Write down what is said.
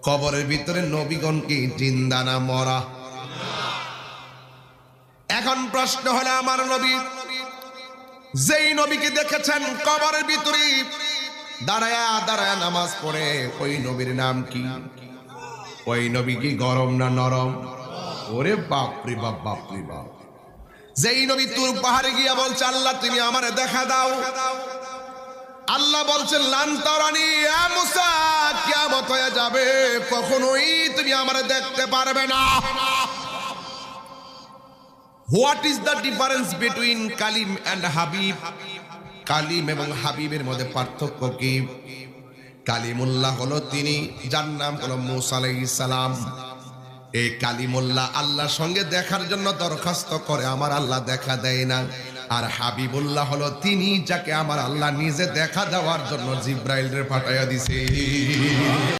কবরের ভিতরে নবীগণ কি জিন্দা না মরা? এখন প্রশ্ন হলো, আমার নবী যেই নবীকে দেখেছেন কবরের ভিতরে দাঁড়ায়া দাঁড়ায়া নামাজ পড়ে, ওই নবীর নাম কি? ওই নবী কি গরম না নরম? ওরে বাপরে বাপ, বাপরে বাপ। যেই নবী তুর পাহাড়ে গিয়া বলছে, আল্লাহ তুমি আমারে দেখা দাও, আল্লাহ বলছেন লান তারানি ইয়া মুসা, কিয়ামত হয়ে যাবে, কখনোই তুমি আমারে দেখতে পারবে না। What is the difference between কালিম এন্ড হাবিব? কালিম এবং হাবিবের মধ্যে পার্থক্য কি? কালিমুল্লাহ হলো তিনি, যার নাম হলো মুসা আলাইহিস সালাম। এই কালিমুল্লাহ আল্লাহর সঙ্গে দেখার জন্য দরখাস্ত করে, আমার আল্লাহ দেখা দেয় না। আর হাবিবুল্লাহ হলো তিনি, যাকে আমার আল্লাহ নিজে দেখা দেওয়ার জন্য জিব্রাইলরে পাঠাইয়া দিছে।